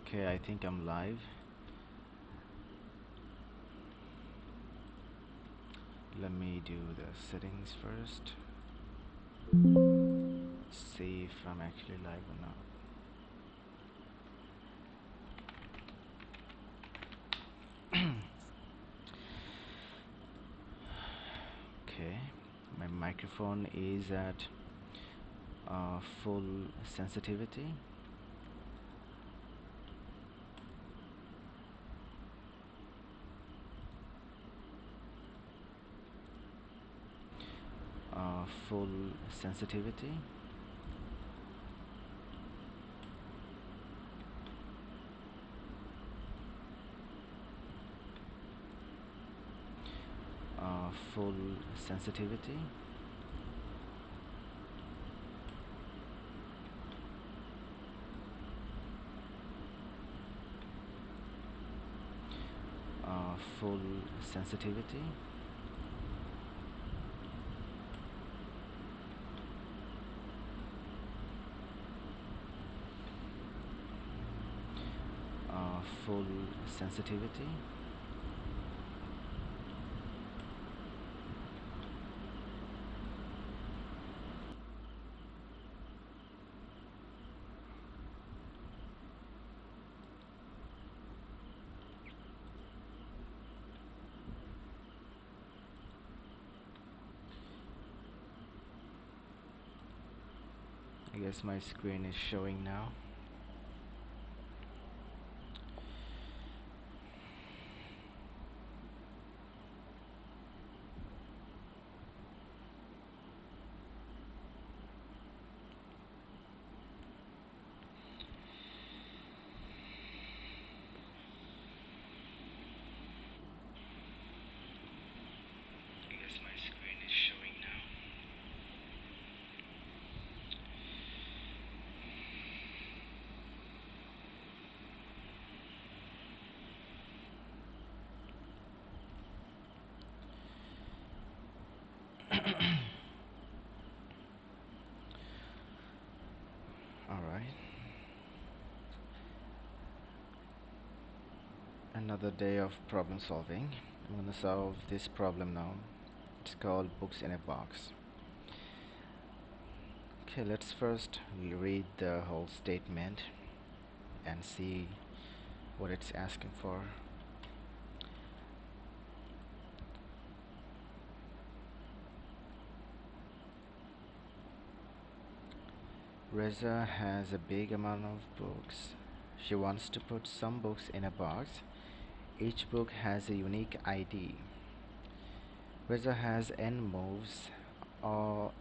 Okay, I think I'm live. Let me do the settings first. See if I'm actually live or not. Okay, my microphone is at full sensitivity. Full sensitivity. Full sensitivity. Full sensitivity. Full sensitivity. I guess my screen is showing now. I guess my screen is showing now. All right. Another day of problem solving. I'm gonna solve this problem now. It's called books in a box. Okay, let's first read the whole statement and see what it's asking for. Reza has a big amount of books. She wants to put some books in a box. Each book has a unique ID. Reza has n moves,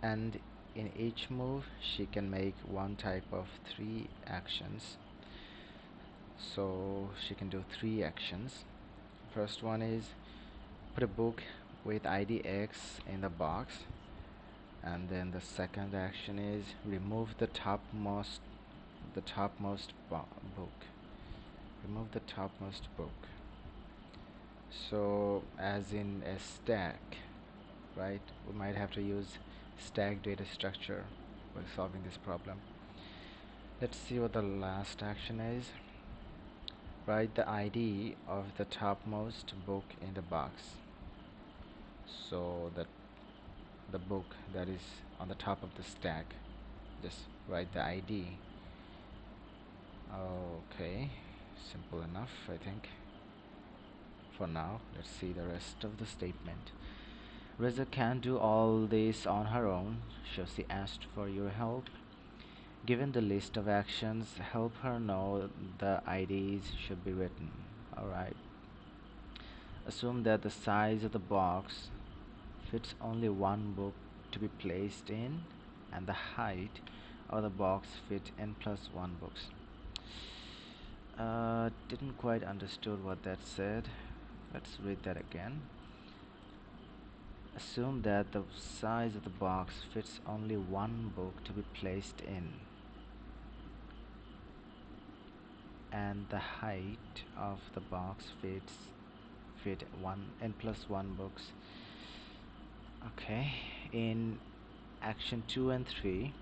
and in each move she can make one type of three actions. So she can do three actions. First one is put a book with ID X in the box, and then the second action is remove the topmost book. Remove the topmost book. So as in a stack, right? We might have to use stack data structure while solving this problem. Let's see what the last action is. Write the ID of the topmost book in the box. So that the book that is on the top of the stack, just write the ID. Okay, simple enough, I think. For now, let's see the rest of the statement. Reza can't do all this on her own, so she asked for your help. Given the list of actions, help her know the IDs should be written. Alright. Assume that the size of the box fits only one book to be placed in, and the height of the box fit n plus 1 books. Didn't quite understood what that said. Let's read that again. Assume that the size of the box fits only one book to be placed in, and the height of the box fit one n plus 1 books. Okay, in action 2 and 3,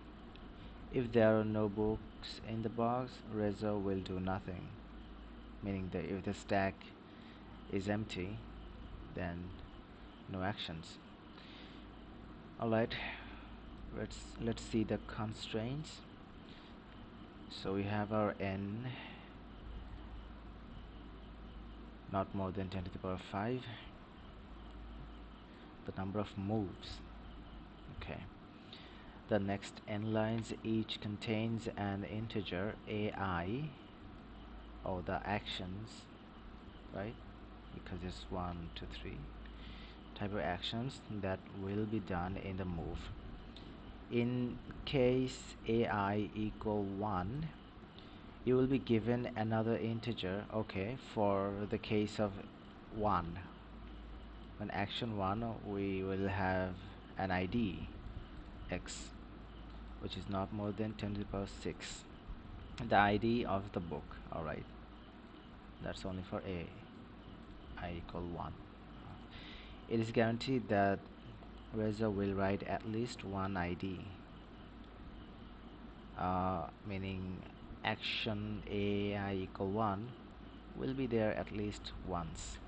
if there are no books in the box, Reza will do nothing. meaning that if the stack is empty, then no actions. Alright, let's see the constraints. So we have our n not more than 10 to the power 5, the number of moves. Okay, the next n lines each contains an integer ai, or the actions, right? Because it's 1 2 3 type of actions that will be done in the move. In case ai equal 1, you will be given another integer, okay, for the case of 1. When action 1, we will have an id x, which is not more than 10 to the power 6, the id of the book. Alright, that's only for a I equal 1. It is guaranteed that Reza will write at least one id, meaning action ai equal 1 will be there at least once.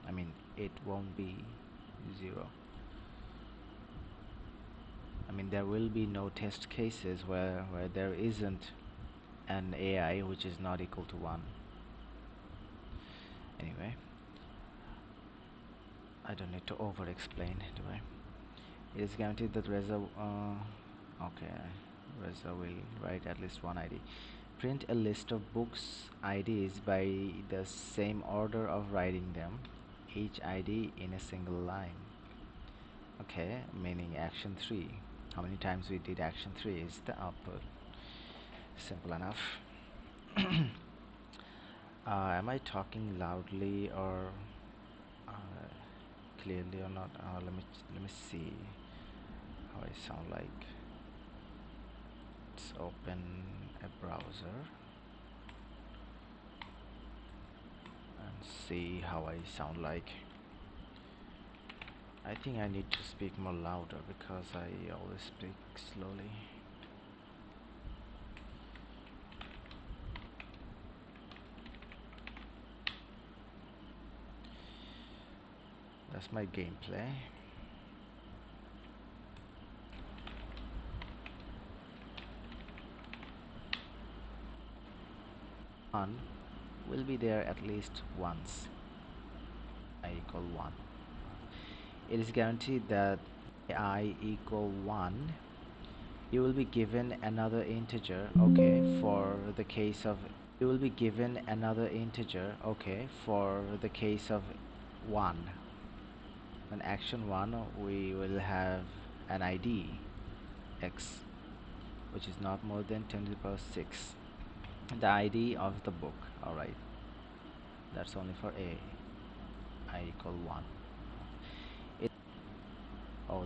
I mean, it won't be 0. I mean, there will be no test cases where there isn't an ai which is not equal to 1. Anyway, I don't need to over explain, do I? It is guaranteed that Reza okay, Reza will write at least one id. Print a list of books IDs by the same order of writing them, each ID in a single line. Okay, meaning action 3. How many times we did action 3 is the output. Simple enough. Am I talking loudly or clearly or not? Let me see how I sound like. Let's open a browser and see how I sound like. I think I need to speak more louder because I always speak slowly. That's my gameplay. One will be there at least once. I equal 1. It is guaranteed that I equal 1, you will be given another integer, okay, for the case of you will be given another integer, okay, for the case of 1. When action 1, we will have an id x, which is not more than 10 to the power 6, the id of the book. Alright, that's only for a I equal 1.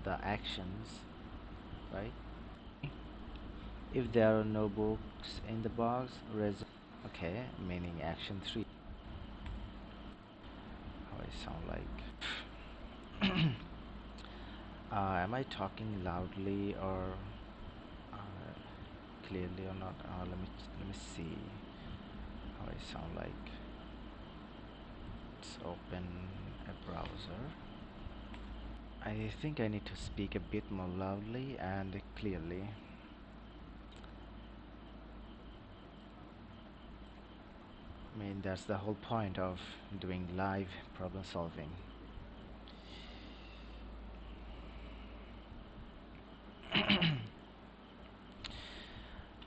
The actions, right? If there are no books in the box, okay, meaning action 3. How I sound like. Am I talking loudly or clearly or not? Let me see how I sound like. Let's open a browser. I think I need to speak a bit more loudly and clearly. I mean, that's the whole point of doing live problem solving.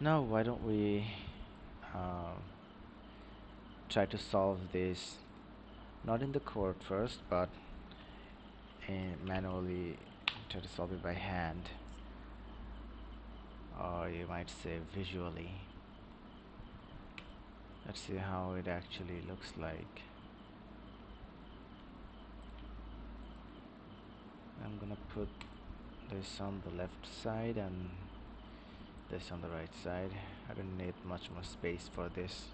Now, why don't we try to solve this not in the code first, but manually try to solve it by hand, or you might say visually. Let's see how it actually looks like. I'm gonna put this on the left side and this on the right side. I don't need much more space for this.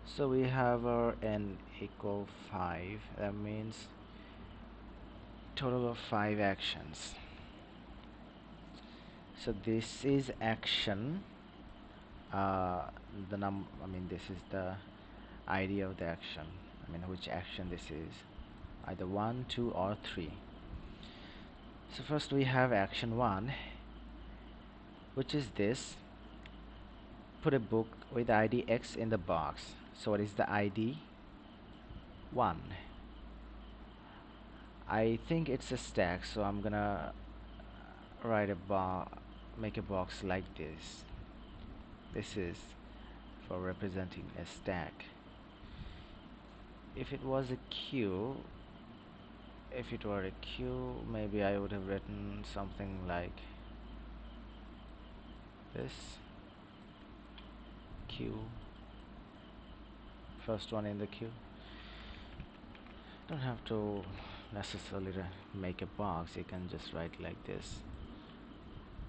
So we have our n equal 5. That means total of 5 actions. So this is action. uh, this is the idea of the action. Which action this is, either 1, 2 or 3. So first we have action 1, which is this: put a book with ID X in the box. So what is the ID 1? I think it's a stack, so I'm gonna write make a box like this. This is for representing a stack. If it was a queue, if it were a queue, maybe I would have written something like this: queue, first one in the queue. Don't have to necessarily make a box, you can just write like this.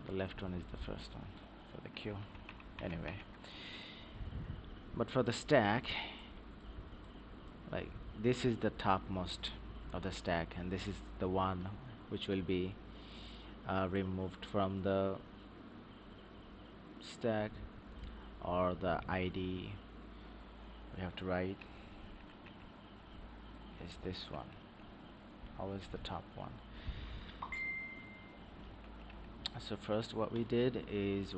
The left one is the first one for the queue. Anyway, but for the stack, like, this is the topmost of the stack, and this is the one which will be removed from the stack, or the ID we have to write is this one, always the top one. So first what we did is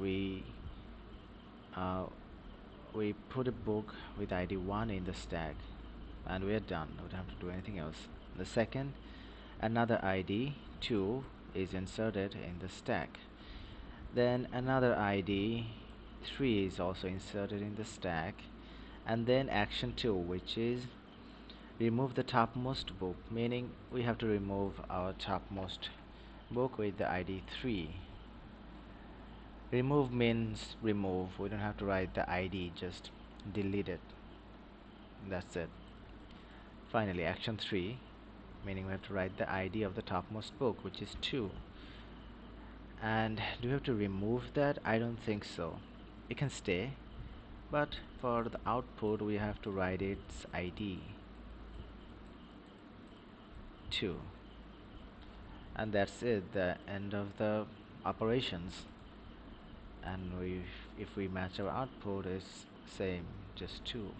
uh, we put a book with ID 1 in the stack, and we're done. We don't have to do anything else. The second, another ID 2 is inserted in the stack. Then another ID 3 is also inserted in the stack. And then action 2, which is remove the topmost book, meaning we have to remove our topmost book with the ID 3. Remove means remove. We don't have to write the ID, just delete it. That's it. Finally, action 3, meaning we have to write the ID of the topmost book, which is 2. And do we have to remove that? I don't think so. It can stay, but for the output we have to write its ID 2. And that's it, the end of the operations. And if we match our output, is same, just 2.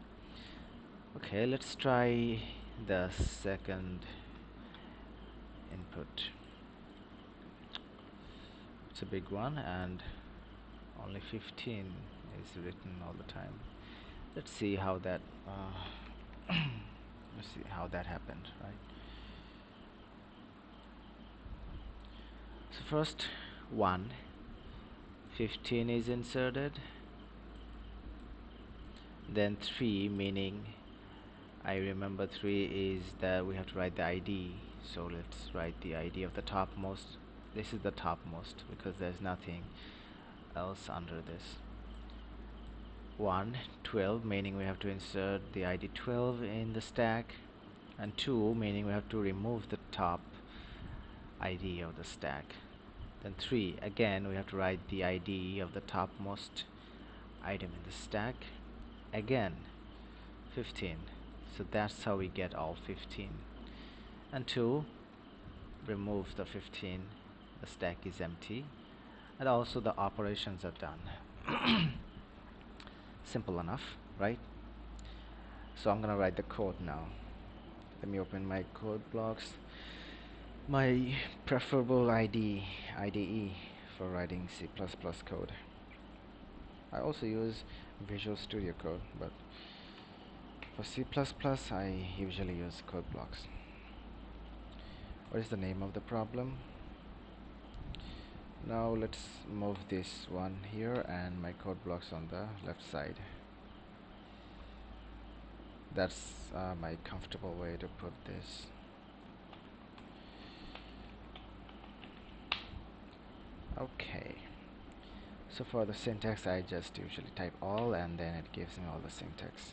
Okay, let's try the second input. It's a big one, and only 15 is written all the time. Let's see how that let's see how that happened, right? So first 1, 15 is inserted, then 3, meaning I remember 3 is that we have to write the ID, so let's write the ID of the topmost. This is the topmost because there's nothing else under this. 1, 12, meaning we have to insert the ID 12 in the stack, and 2, meaning we have to remove the top ID of the stack. Then 3, again we have to write the ID of the topmost item in the stack. Again 15, so that's how we get all 15. And 2, remove the 15, the stack is empty, and also the operations are done. Simple enough, right? So I'm gonna write the code now. Let me open my code blocks, my preferable IDE for writing C++ code. I also use Visual Studio Code, but for C++ I usually use code blocks. What is the name of the problem? Now let's move this one here and my code blocks on the left side. That's my comfortable way to put this. Okay, so for the syntax I just usually type all, and then it gives me all the syntax.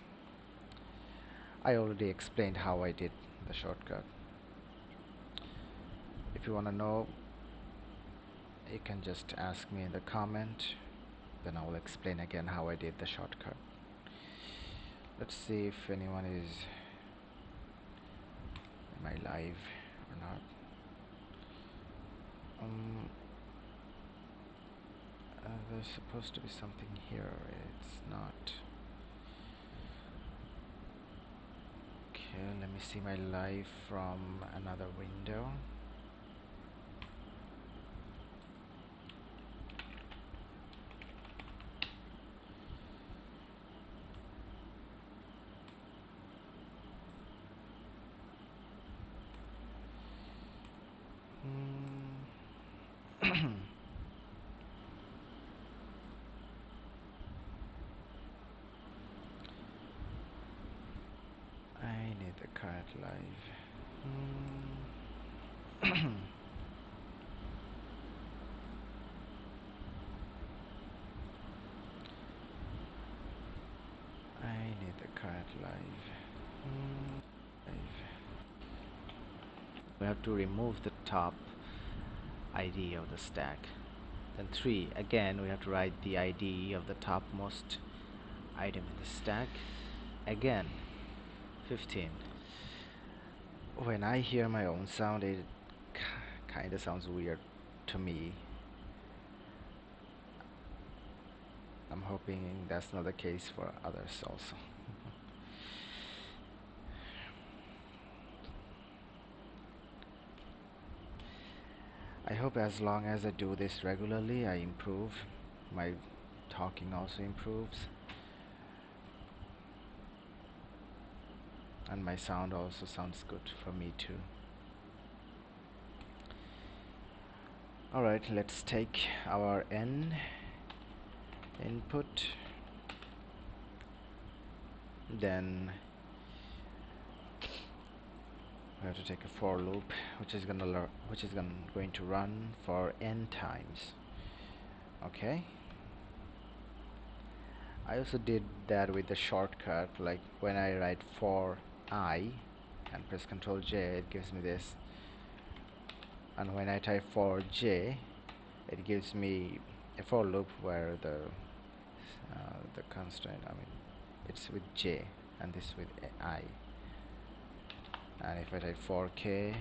I already explained how I did the shortcut. If you want to know, you can just ask me in the comment, then I will explain again how I did the shortcut. Let's see if anyone is in my live or not. there's supposed to be something here. It's not. Okay, let me see my life from another window. I need the current live. I need the current live. Live. We have to remove the top ID of the stack. Then 3, again we have to write the ID of the topmost item in the stack. Again 15. When I hear my own sound, it kinda sounds weird to me. I'm hoping that's not the case for others also. I hope as long as I do this regularly, I improve. My talking also improves. And my sound also sounds good for me too. Alright, let's take our N input. Then we have to take a for loop which is going to run for n times. Okay, I also did that with the shortcut, like when I write for I and press Ctrl J, it gives me this, and when I type for j, it gives me a for loop where the constraint, I mean it's with j and this with I. And if I type for k,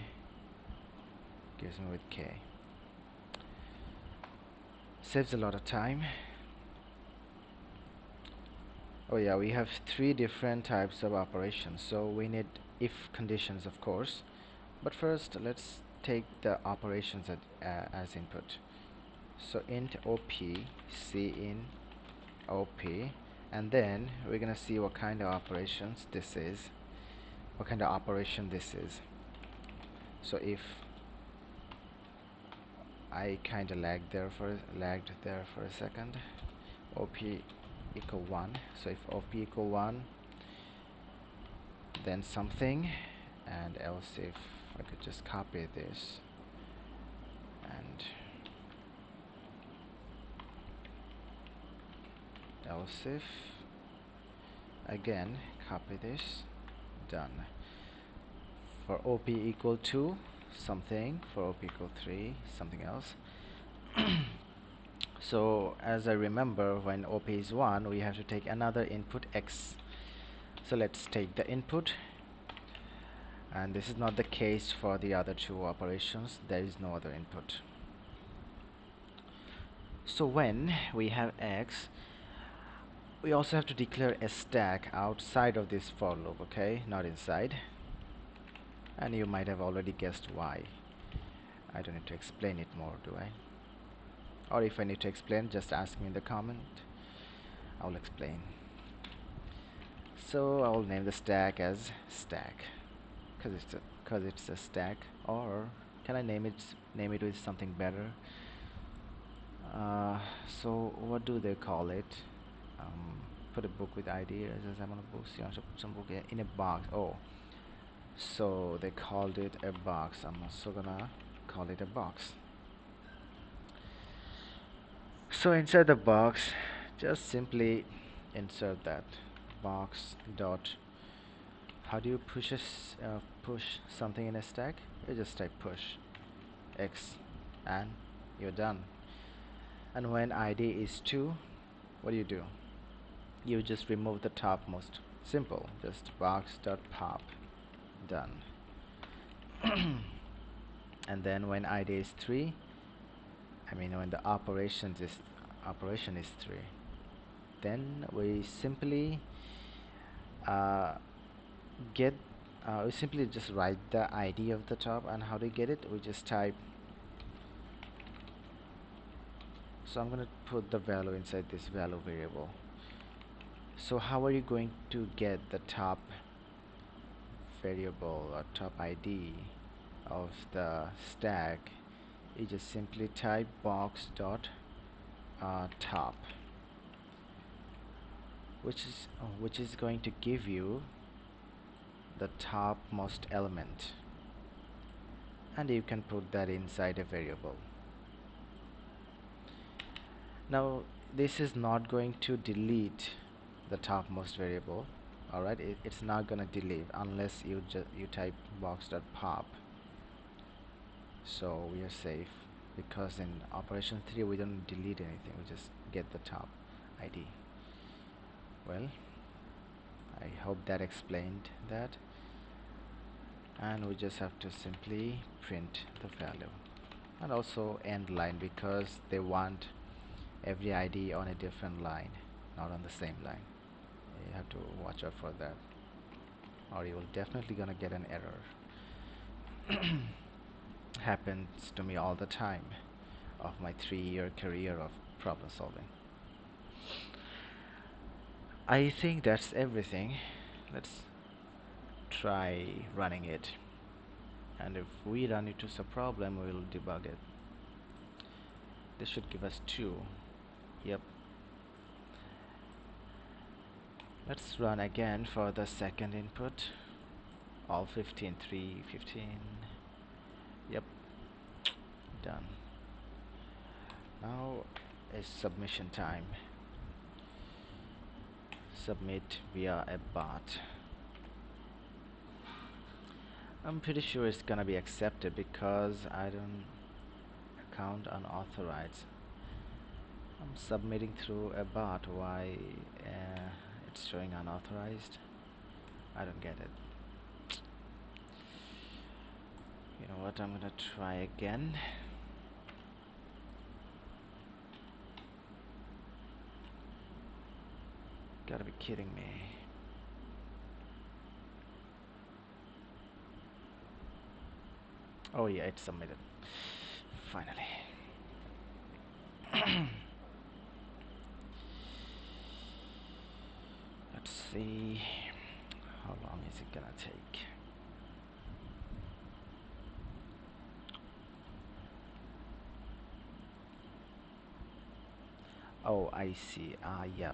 gives me with k. Saves a lot of time. Oh yeah, we have 3 different types of operations, so we need if conditions, of course. But first let's take the operations as input. So int op, cin op, and then we're gonna see what kind of operations this is, what kind of operation this is. So if I kinda lagged there for a second, op equal 1. So if op equal 1, then something, and else if I could just copy this and else if again copy this, done. For op equal 2, something. For op equal 3, something else. So as I remember, when op is 1, we have to take another input x. So let's take the input, and this is not the case for the other 2 operations. There is no other input. So when we have x, we also have to declare a stack outside of this for loop, okay, not inside. And you might have already guessed why. I don't need to explain it more, do I? Or if I need to explain, just ask me in the comment. I'll explain. So I'll name the stack as stack, because it's a stack. Or can I name it with something better? So what do they call it? Put a book with ideas as I'm on a book. So put some book in a box. Oh, so they called it a box. I'm also gonna call it a box. So inside the box, just simply insert that box dot. How do you push something in a stack? You just type push x, and you're done. And when ID is 2, what do? You just remove the topmost. Simple. Just box.pop. Done. And then when ID is 3, I mean when the operations is operation is 3. Then we simply uh, get we simply just write the ID of the top. And how do you get it? We just type. So I'm gonna put the value inside this value variable. So how are you going to get the top variable or top ID of the stack? You just simply type box dot top, which is going to give you the topmost element, and you can put that inside a variable. Now this is not going to delete the topmost variable. Alright, it's not gonna delete unless you type box.pop. So we are safe, because in operation 3 we don't delete anything, we just get the top ID. Well, I hope that explained that. And we just have to simply print the value, and also end line, because they want every ID on a different line, not on the same line. You have to watch out for that, or you will definitely gonna get an error. Happens to me all the time of my 3-year career of problem solving. I think that's everything. Let's try running it, and if we run into a problem, we'll debug it. This should give us 2. Yep. Let's run again for the second input. All 15, 3, 15. Yep, done. Now is submission time. Submit via a bot. I'm pretty sure it's gonna be accepted because I don't account unauthorized. I'm submitting through a bot. Why it's showing unauthorized? I don't get it. You know what? I'm gonna try again. Gotta be kidding me. Oh yeah, it's submitted. Finally. Let's see. How long is it gonna take? Oh, I see. Yeah.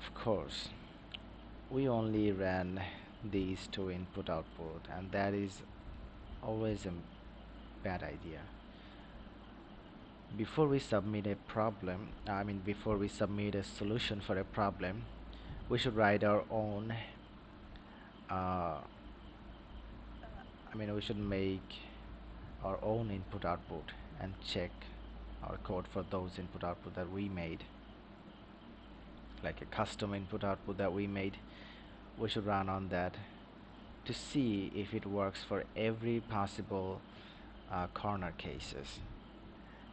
Of course. We only ran these two input output, and that is always a bad idea. Before we submit a problem, before we submit a solution for a problem, we should write our own. Uh, we should make our own input output and check our code for those input output that we made, like a custom input output that we made. We should run on that to see if it works for every possible corner cases.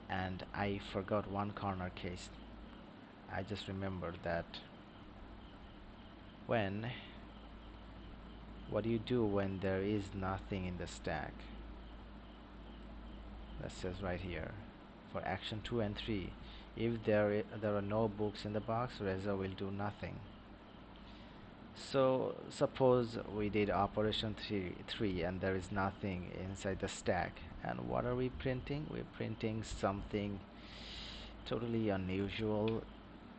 And I forgot one corner case. I just remembered that when what do you do when there is nothing in the stack? That says right here for action 2 and 3, if there are no books in the box, Reza will do nothing. So suppose we did operation 3 and there is nothing inside the stack, and what are we printing? We're printing something totally unusual,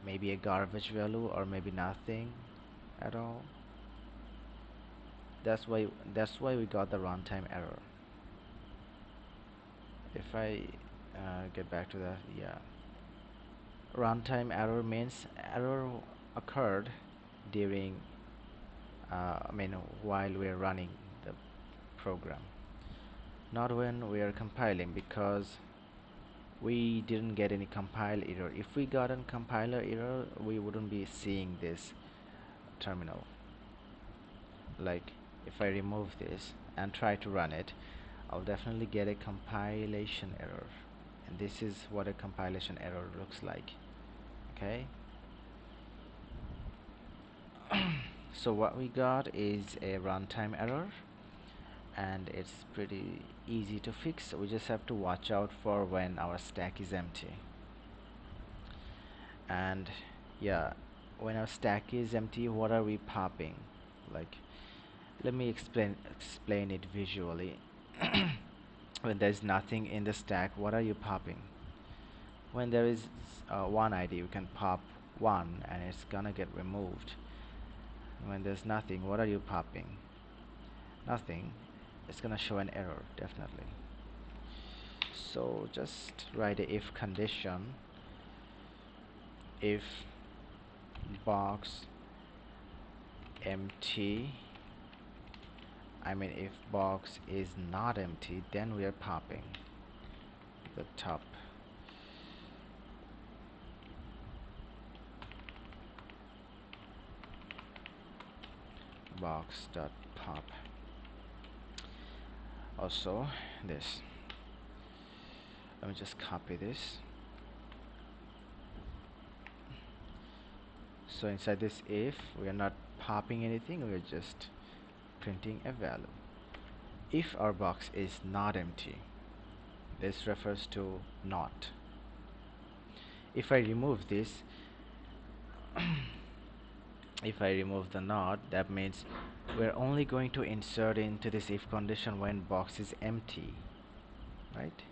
maybe a garbage value, or maybe nothing at all. That's why we got the runtime error. If I get back to that, yeah, runtime error means error occurred during while we are running the program, not when we are compiling, because we didn't get any compile error. If we got a compiler error, we wouldn't be seeing this terminal. Like if I remove this and try to run it, I'll definitely get a compilation error. and this is what a compilation error looks like. Okay. So what we got is a runtime error, and it's pretty easy to fix. We just have to watch out for when our stack is empty. And yeah, when our stack is empty, what are we popping? Like, let me explain it visually. When there's nothing in the stack, what are you popping? When there is one ID, we can pop one and it's gonna get removed. When there's nothing, what are you popping? Nothing. It's gonna show an error, definitely. So just write a if condition. If box empty, if box is not empty, then we are popping the top box dot pop. Also this, let me just copy this. So inside this if, we are not popping anything, we are just printing a value. If our box is not empty, this refers to not. If I remove this, if I remove the not, that means we're only going to insert into this if condition when box is empty, right?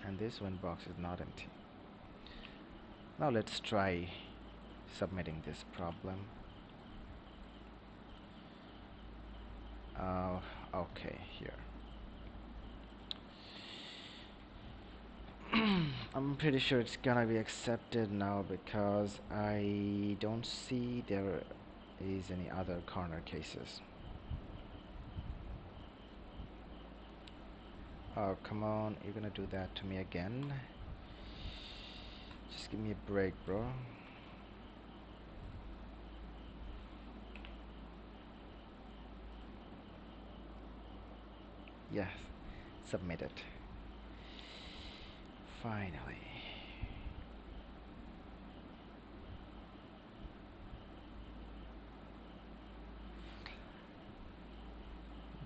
And this when box is not empty. Now let's try submitting this problem. Okay, here. I'm pretty sure it's gonna be accepted now because I don't see there is any other corner cases. Oh, come on, you're gonna do that to me again? Just give me a break, bro. Yes, submitted. Finally.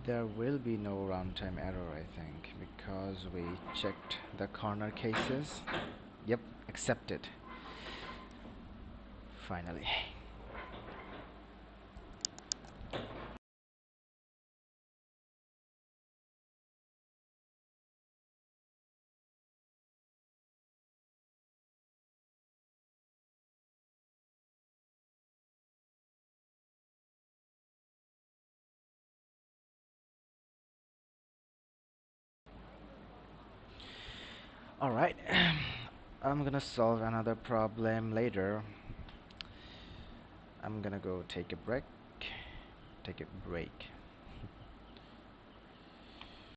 There will be no runtime error, I think, because we checked the corner cases. Yep, accepted. Finally. Alright, I'm gonna solve another problem later. I'm gonna go take a break.